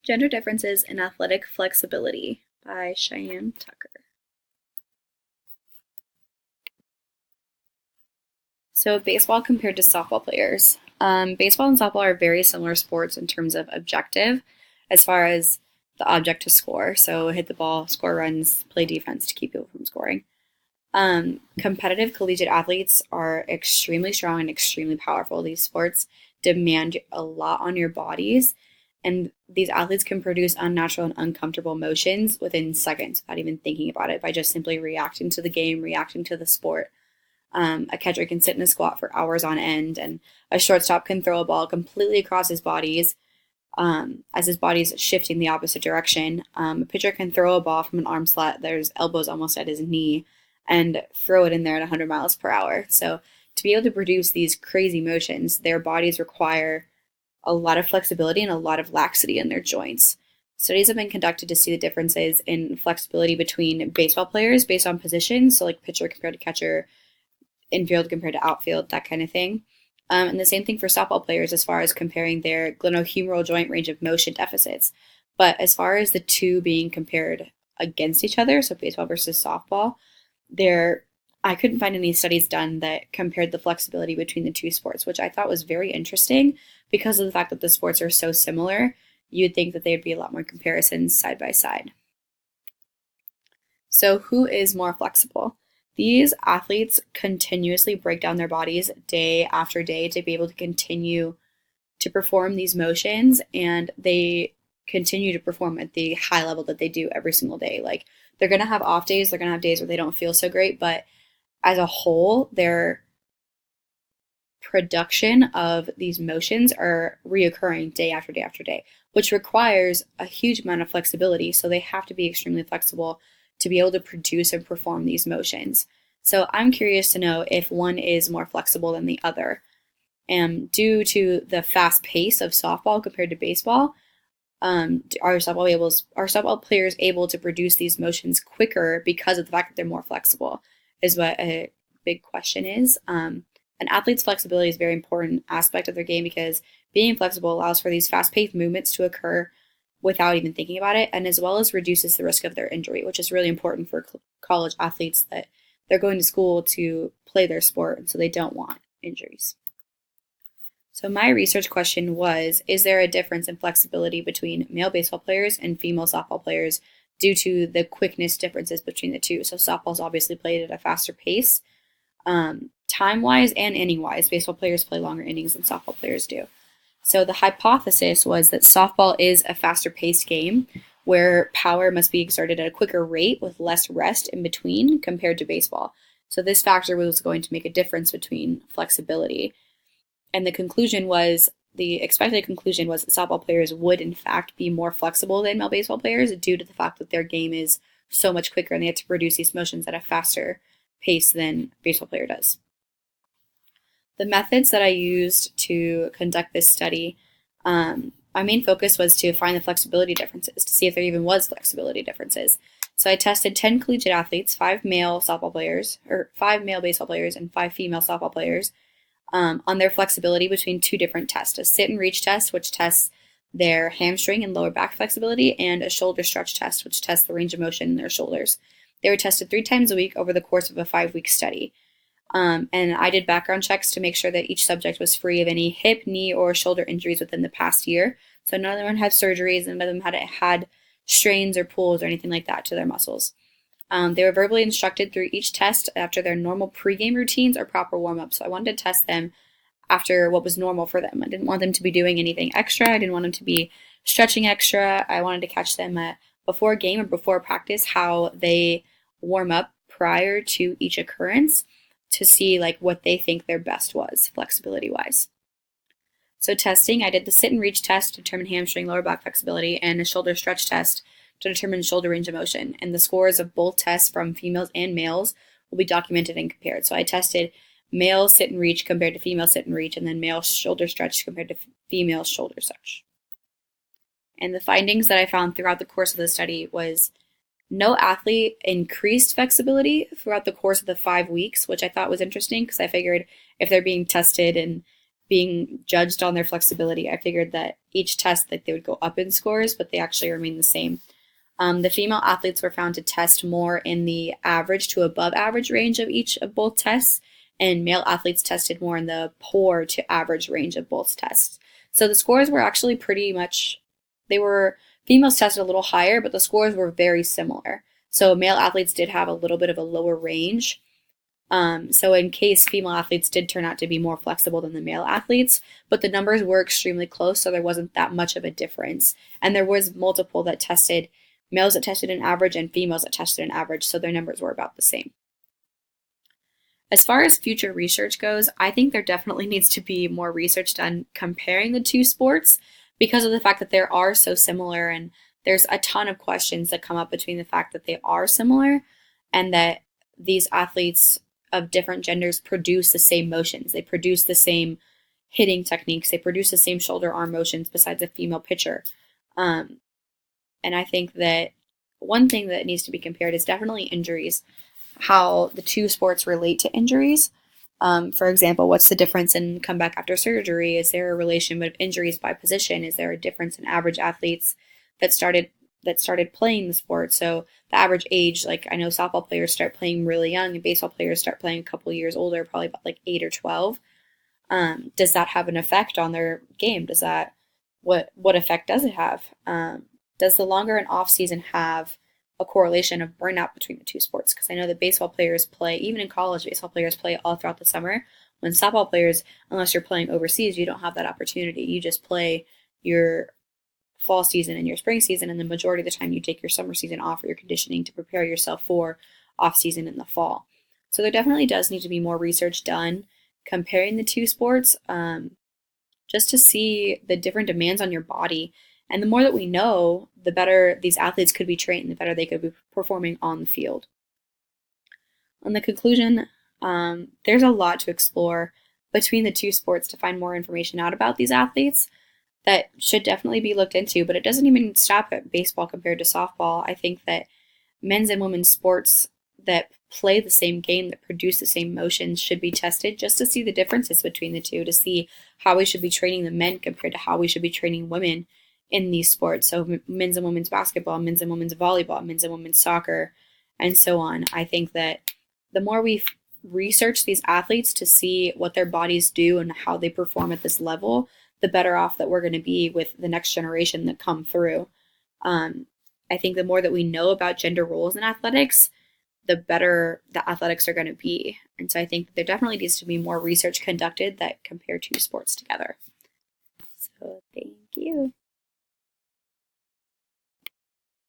Gender Differences in Athletic Flexibility by Cheyenne Tucker. So baseball compared to softball players. Baseball and softball are very similar sports in terms of objective as far as the object to score. So hit the ball, score runs, play defense to keep people from scoring. Competitive collegiate athletes are extremely strong and extremely powerful. These sports demand a lot on your bodies, and these athletes can produce unnatural and uncomfortable motions within seconds without even thinking about it by just simply reacting to the game, reacting to the sport. A catcher can sit in a squat for hours on end, and a shortstop can throw a ball completely across his bodies as his body's shifting the opposite direction. A pitcher can throw a ball from an arm slot, there's elbows almost at his knee, and throw it in there at 100 miles per hour. So to be able to produce these crazy motions, their bodies require a lot of flexibility and a lot of laxity in their joints. Studies have been conducted to see the differences in flexibility between baseball players based on positions, so like pitcher compared to catcher, infield compared to outfield, that kind of thing. And the same thing for softball players as far as comparing their glenohumeral joint range of motion deficits. But as far as the two being compared against each other, so baseball versus softball, I couldn't find any studies done that compared the flexibility between the two sports, which I thought was very interesting because of the fact that the sports are so similar. You'd think that there'd be a lot more comparisons side by side. So who is more flexible? These athletes continuously break down their bodies day after day to be able to continue to perform these motions, and they continue to perform at the high level that they do every single day. Like, they're going to have off days, they're going to have days where they don't feel so great, but as a whole, their production of these motions are reoccurring day after day after day, which requires a huge amount of flexibility. So they have to be extremely flexible to be able to produce and perform these motions. So I'm curious to know if one is more flexible than the other. And due to the fast pace of softball compared to baseball, are softball players able to produce these motions quicker because of the fact that they're more flexible, is what a big question is. An athlete's flexibility is a very important aspect of their game because being flexible allows for these fast-paced movements to occur without even thinking about it, and as well as reduces the risk of their injury, which is really important for college athletes that they're going to school to play their sport, and so they don't want injuries. So my research question was, is there a difference in flexibility between male baseball players and female softball players due to the quickness differences between the two? So softball's obviously played at a faster pace. Time-wise and inning-wise, baseball players play longer innings than softball players do. So the hypothesis was that softball is a faster-paced game where power must be exerted at a quicker rate with less rest in between compared to baseball. So this factor was going to make a difference between flexibility. And the expected conclusion was that softball players would in fact be more flexible than male baseball players due to the fact that their game is so much quicker and they have to produce these motions at a faster pace than a baseball player does. The methods that I used to conduct this study, my main focus was to find the flexibility differences, to see if there even was flexibility differences. So I tested 10 collegiate athletes, 5 male baseball players, and 5 female softball players, on their flexibility between two different tests: a sit and reach test, which tests their hamstring and lower back flexibility, and a shoulder stretch test, which tests the range of motion in their shoulders. They were tested 3 times a week over the course of a 5-week study. And I did background checks to make sure that each subject was free of any hip, knee, or shoulder injuries within the past year. So none of them had surgeries, and none of them had strains or pulls or anything like that to their muscles. They were verbally instructed through each test after their normal pregame routines or proper warm-up. So I wanted to test them after what was normal for them. I didn't want them to be doing anything extra. I didn't want them to be stretching extra. I wanted to catch them before game or before practice, how they warm up prior to each occurrence, to see like what they think their best was flexibility-wise. So testing, I did the sit and reach test to determine hamstring, lower back flexibility, and a shoulder stretch test to determine shoulder range of motion. And the scores of both tests from females and males will be documented and compared. So I tested male sit and reach compared to female sit and reach, and then male shoulder stretch compared to female shoulder stretch. And the findings that I found throughout the course of the study was no athlete increased flexibility throughout the course of the 5 weeks, which I thought was interesting because I figured if they're being tested and being judged on their flexibility. I figured that each test that they would go up in scores, but they actually remain the same. The female athletes were found to test more in the average to above average range of each of both tests, and male athletes tested more in the poor to average range of both tests. So the scores were actually pretty much, females tested a little higher, but the scores were very similar. So male athletes did have a little bit of a lower range. So in case female athletes did turn out to be more flexible than the male athletes, but the numbers were extremely close, so there wasn't that much of a difference. And there was multiple that tested, males that tested an average and females that tested an average, so their numbers were about the same. As far as future research goes, I think there definitely needs to be more research done comparing the two sports because of the fact that they are so similar, and there's a ton of questions that come up between the fact that they are similar and that these athletes of different genders produce the same motions. They produce the same hitting techniques. They produce the same shoulder arm motions besides a female pitcher. And I think that one thing that needs to be compared is definitely injuries, how the two sports relate to injuries. For example, what's the difference in comeback after surgery? Is there a relation with injuries by position? Is there a difference in average athletes that started playing the sport? So the average age, like I know softball players start playing really young and baseball players start playing a couple years older, probably about like 8 or 12. Does that have an effect on their game? What effect does it have? Does the longer an off season have a correlation of burnout between the two sports? Because I know that baseball players play, even in college, baseball players play all throughout the summer. When softball players, unless you're playing overseas, you don't have that opportunity. You just play your fall season and your spring season, and the majority of the time you take your summer season off for your conditioning to prepare yourself for off season in the fall. So there definitely does need to be more research done comparing the two sports, just to see the different demands on your body. And the more that we know, the better these athletes could be trained, the better they could be performing on the field. On the conclusion, there's a lot to explore between the two sports to find more information out about these athletes that should definitely be looked into, but it doesn't even stop at baseball compared to softball. I think that men's and women's sports that play the same game, that produce the same motions, should be tested just to see the differences between the two, to see how we should be training the men compared to how we should be training women in these sports. So men's and women's basketball, men's and women's volleyball, men's and women's soccer, and so on. I think that the more we research these athletes to see what their bodies do and how they perform at this level, the better off that we're going to be with the next generation that come through. I think the more that we know about gender roles in athletics, the better the athletics are going to be. And so I think there definitely needs to be more research conducted that compare two sports together. So thank you.